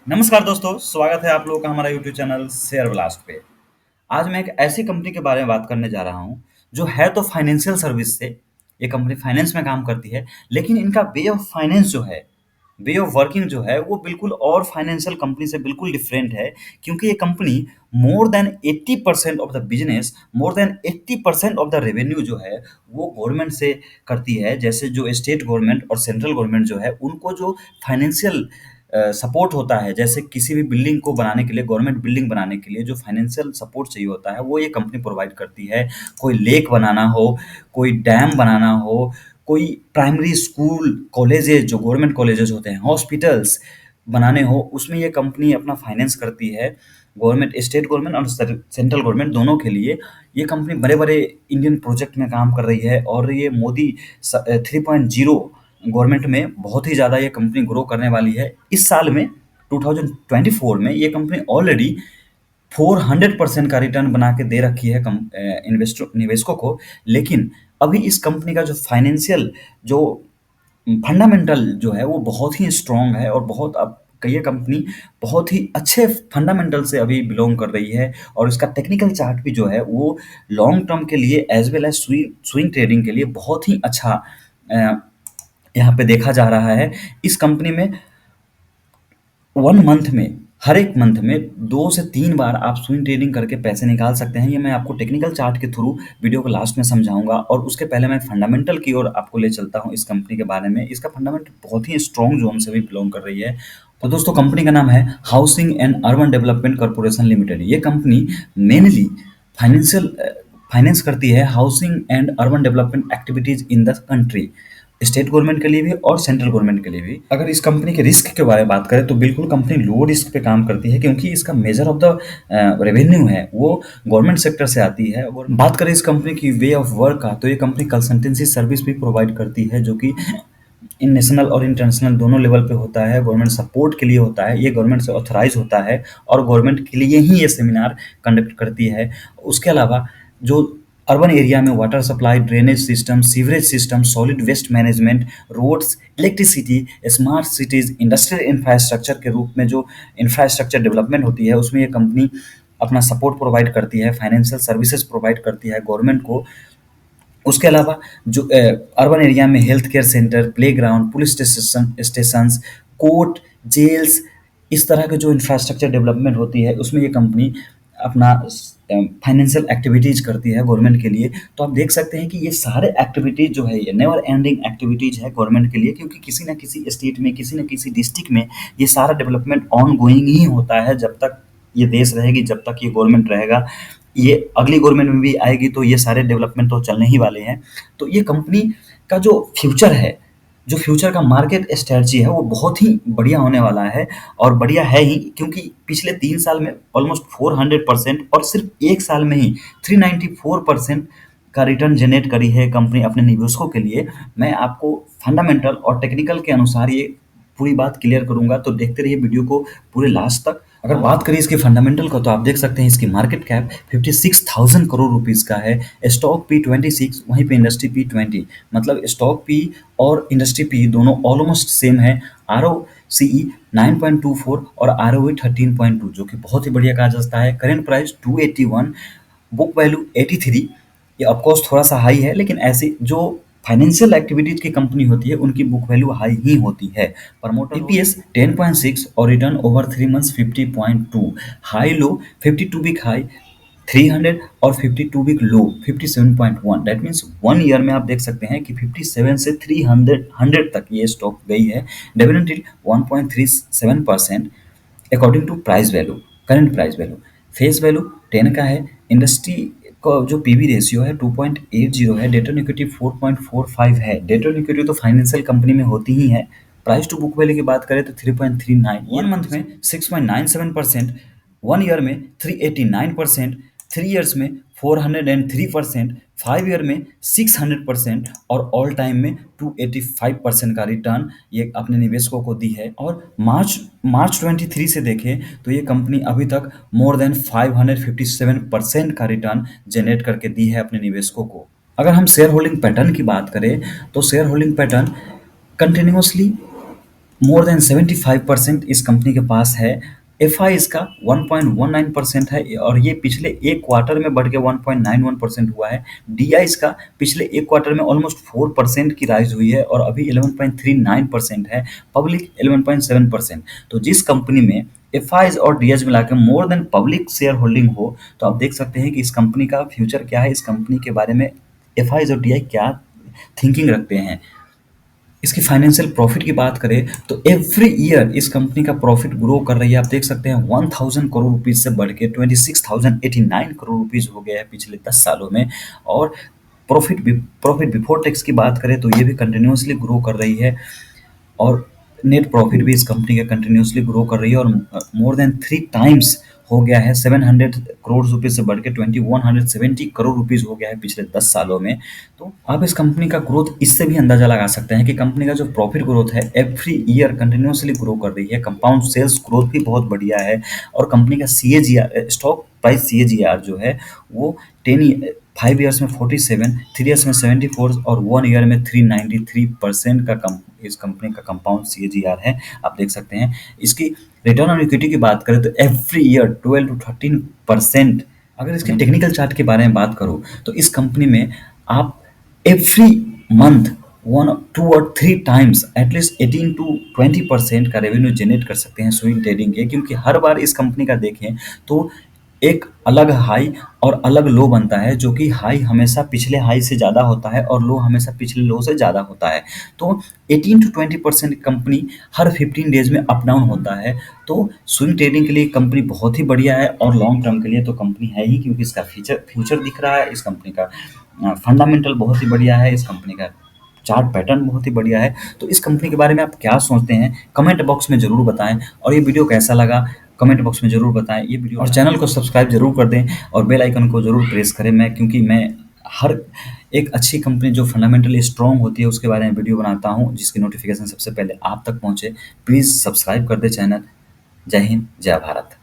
नमस्कार दोस्तों, स्वागत है आप लोगों का हमारा यूट्यूब चैनल शेयर ब्लास्ट पे। आज मैं एक ऐसी कंपनी के बारे में बात करने जा रहा हूँ, जो है तो फाइनेंशियल सर्विस से, ये कंपनी फाइनेंस में काम करती है, लेकिन इनका वे ऑफ फाइनेंस जो है, वे ऑफ वर्किंग जो है, वो बिल्कुल और फाइनेंशियल कंपनी से बिल्कुल डिफरेंट है, क्योंकि ये company more than 80% of the business, more than 80% of the revenue जो है, वो गवर्नमेंट से करती है। जैसे जो स्टेट गवर्नमेंट और सेंट्रल गवर्नमेंट जो है, उनको जो फाइनेंशियल सपोर्ट होता है, जैसे किसी भी बिल्डिंग को बनाने के लिए, गवर्नमेंट बिल्डिंग बनाने के लिए जो फाइनेंशियल सपोर्ट चाहिए होता है, वो ये कंपनी प्रोवाइड करती है। कोई लेक बनाना हो, कोई डैम बनाना हो, कोई प्राइमरी स्कूल, कॉलेजेस जो गवर्नमेंट कॉलेजेस होते हैं, हॉस्पिटल्स बनाने हो, उसमें ये कंपनी अपना फाइनेंस करती है। गवर्नमेंट, स्टेट गवर्नमेंट और सेंट्रल गवर्नमेंट दोनों के लिए ये कंपनी बड़े-बड़े इंडियन प्रोजेक्ट में काम कर रही है और ये मोदी 3.0 गवर्नमेंट में बहुत ही ज़्यादा ये कंपनी ग्रो करने वाली है। इस साल में 2024 में ये कंपनी ऑलरेडी 400% का रिटर्न बना के दे रखी है निवेशकों को। लेकिन अभी इस कंपनी का जो फाइनेंशियल जो फंडामेंटल जो है वो बहुत ही स्ट्रांग है और बहुत अब ये कंपनी बहुत ही अच्छे फंडामेंटल से अभी बिलोंग कर रही है और इसका टेक्निकल चार्ट भी जो है वो लॉन्ग टर्म के लिए as well as swing trading के लिए बहुत ही अच्छा अ, यहाँ पे देखा जा रहा है। इस कंपनी में 1 मंथ में, हर एक मंथ में 2 से 3 बार आप स्विंग ट्रेडिंग करके पैसे निकाल सकते हैं। ये मैं आपको टेक्निकल चार्ट के थ्रू वीडियो को लास्ट में समझाऊँगा और उसके पहले मैं फंडामेंटल की ओर आपको ले चलता हूँ इस कंपनी के बारे में। इसका फंडामेंटल बहुत ही स्ट्रॉन्ग ज़ोन से भी बिलॉन्ग कर रही है। तो दोस्तों, कंपनी का नाम है housing and urban development corporation limited. ये कंपनी मेनली फाइनेंशियल फाइनेंस करती है housing and urban development activities in the country. State government के लिए भी और सेंट्रल गवर्नमेंट के लिए भी। अगर इस कंपनी के रिस्क के बारे में बात करें तो बिल्कुल कंपनी लो रिस्क पे काम करती है, क्योंकि इसका मेजर ऑफ द रेवेन्यू है वो गवर्नमेंट सेक्टर से आती है। और बात करें इस कंपनी की वे ऑफ वर्क का, तो ये कंपनी कंसल्टेंसी सर्विस भी प्रोवाइड करती है, जो कि इन नेशनल और इंटरनेशनल दोनों लेवल पे होता है। गवर्नमेंट सपोर्ट के लिए होता है, ये गवर्नमेंट से ऑथराइज होता है और गवर्नमेंट के लिए ही ये सेमिनार कंडक्ट करती है। उसके अलावा जो अर्बन एरिया में water supply, drainage system, sewerage system, solid waste management, roads, electricity, smart cities, industrial infrastructure के रूप में जो इंफ्रास्ट्रक्चर डेवलपमेंट होती है, उसमें ये कंपनी अपना सपोर्ट प्रोवाइड करती है, फाइनेंशियल सर्विसेज प्रोवाइड करती है गवर्नमेंट को। उसके अलावा जो अर्बन एरिया में health care centre, playground, police stations, court, jails, इस तरह के जो इंफ्रास्ट्रक्चर डेवलपमेंट होती है, उसमें ये कंपनी अपना फाइनेंशियल एक्टिविटीज़ करती है गवर्नमेंट के लिए। तो आप देख सकते हैं कि ये सारे एक्टिविटीज़ जो है, ये नेवर एंडिंग एक्टिविटीज़ है गवर्नमेंट के लिए, क्योंकि किसी न किसी स्टेट में, किसी न किसी डिस्ट्रिक्ट में ये सारा डेवलपमेंट ऑन गोइंग ही होता है। जब तक ये देश रहेगी, जब तक ये गवर्नमेंट रहेगा, ये अगली गवर्नमेंट में भी आएगी तो ये सारे डेवलपमेंट तो चलने ही वाले हैं। तो ये कंपनी का जो फ्यूचर है, जो फ्यूचर का मार्केट स्ट्रैटेजी है, वो बहुत ही बढ़िया होने वाला है और बढ़िया है ही, क्योंकि पिछले 3 साल में ऑलमोस्ट 400% और सिर्फ 1 साल में ही 394% का रिटर्न जनरेट करी है कंपनी अपने निवेशकों के लिए। मैं आपको फंडामेंटल और टेक्निकल के अनुसार ये पूरी बात क्लियर करूँगा, तो देखते रहिए वीडियो को पूरे लास्ट तक। अगर बात करें इसके फंडामेंटल का, तो आप देख सकते हैं इसकी मार्केट कैप 56,000 करोड़ रुपीस का है। स्टॉक पी 26, वहीं पे इंडस्ट्री पी 20, मतलब स्टॉक पी और इंडस्ट्री पी दोनों ऑलमोस्ट सेम है। आर ओ सी ई 9.24 और आर ओ 13.2, जो कि बहुत ही बढ़िया कहा जाता है। Current price 281, book value 83। ये ऑफकोर्स थोड़ा सा हाई है, लेकिन ऐसी जो फाइनेंशियल एक्टिविटीज की कंपनी होती है उनकी बुक वैल्यू हाई ही होती है। प्रमोटर ईपीएस 10.6 और return over 3 months 50.2, high low 52 week high 300 और 52 week low 57.1। That means 1 year में आप देख सकते हैं कि 57 से 300 तक ये स्टॉक गई है। Dividend yield 1.37% according to price value, current price value. Face value 10 का है। इंडस्ट्री का जो पीवी रेशियो है 2.80 है। डेट ऑन इक्विटी 4.45 है। डेट ऑन इक्विटी तो फाइनेंशियल कंपनी में होती ही है। प्राइस टू बुक वैल्यू की बात करें तो 3.39, 1 मंथ में 6.97%, 1 ईयर में 389%, 3 इयर्स में 403%, 5 ईयर में 600% और ऑल टाइम में 285% का रिटर्न ये अपने निवेशकों को दी है। और मार्च 23 से देखें तो ये कंपनी अभी तक मोर देन 557% का रिटर्न जनरेट करके दी है अपने निवेशकों को। अगर हम शेयर होल्डिंग पैटर्न की बात करें तो share holding pattern continuously more than 75% इस कंपनी के पास है। एफआई इसका 1.19% है और ये पिछले एक क्वार्टर में बढ़ के 1.91% हुआ है। डीआई इसका पिछले एक क्वार्टर में ऑलमोस्ट 4% की राइज हुई है और अभी 11.39% है। पब्लिक 11.7%। तो जिस कंपनी में एफआईज और डीएज मिला के more than public share holding हो, तो आप देख सकते हैं कि इस कंपनी का फ्यूचर क्या है, इस कंपनी के बारे में एफआईज और डीआई क्या थिंकिंग रखते हैं। इसकी फाइनेंशियल प्रॉफिट की बात करें तो एवरी ईयर इस कंपनी का प्रॉफिट ग्रो कर रही है। आप देख सकते हैं 1000 करोड़ रुपीज से बढ़ के 26,089 करोड़ रुपीज हो गया है पिछले 10 सालों में। और प्रॉफिट बिफोर टैक्स की बात करें तो ये भी कंटिन्यूअसली ग्रो कर रही है और नेट प्रॉफिट भी इस कंपनी का कंटिन्यूअसली ग्रो कर रही है और मोर देन 3 टाइम्स हो गया है। 700 करोड़ रुपए से बढ़ के 2170 करोड़ रुपीज हो गया है पिछले 10 सालों में। तो आप इस कंपनी का ग्रोथ इससे भी अंदाजा लगा सकते हैं कि कंपनी का जो प्रॉफिट ग्रोथ है एवरी ईयर कंटिन्यूअसली ग्रो कर रही है। कंपाउंड सेल्स ग्रोथ भी बहुत बढ़िया है और कंपनी का सीएजीआर, स्टॉक प्राइस सीएजीआर जो है वो 5 ईयर्स में 47, 3 ईयर्स में 74 और 1 ईयर में 393% का कम इस कंपनी का कंपाउंड सीएजीआर है। आप देख सकते हैं इसकी रिटर्न ऑन इक्विटी की बात करें तो एवरी ईयर 12 to 13%। अगर इसके टेक्निकल चार्ट के बारे में बात करूं तो इस कंपनी में आप एवरी मंथ 1, 2 और 3 टाइम्स एटलीस्ट 18 to 20% का रेवेन्यू जनरेट कर सकते हैं स्विंग ट्रेडिंग के, क्योंकि हर बार इस कंपनी का देखें तो एक अलग हाई और अलग लो बनता है, जो कि हाई हमेशा पिछले हाई से ज़्यादा होता है और लो हमेशा पिछले लो से ज़्यादा होता है। तो 18 to 20% कंपनी हर 15 डेज में अप डाउन होता है। तो स्विंग ट्रेडिंग के लिए कंपनी बहुत ही बढ़िया है और लॉन्ग टर्म के लिए तो कंपनी है ही, क्योंकि इसका फ्यूचर फ्यूचर दिख रहा है। इस कंपनी का फंडामेंटल बहुत ही बढ़िया है, इस कंपनी का चार्ट पैटर्न बहुत ही बढ़िया है। तो इस कंपनी के बारे में आप क्या सोचते हैं कमेंट बॉक्स में ज़रूर बताएं और ये वीडियो कैसा लगा कमेंट बॉक्स में ज़रूर बताएं ये वीडियो, और चैनल को सब्सक्राइब जरूर कर दें और बेल आइकन को ज़रूर प्रेस करें। क्योंकि मैं हर एक अच्छी कंपनी जो फंडामेंटली स्ट्रॉन्ग होती है उसके बारे में वीडियो बनाता हूँ, जिसकी नोटिफिकेशन सबसे पहले आप तक पहुँचे। प्लीज़ सब्सक्राइब कर दें चैनल। जय हिंद, जय भारत।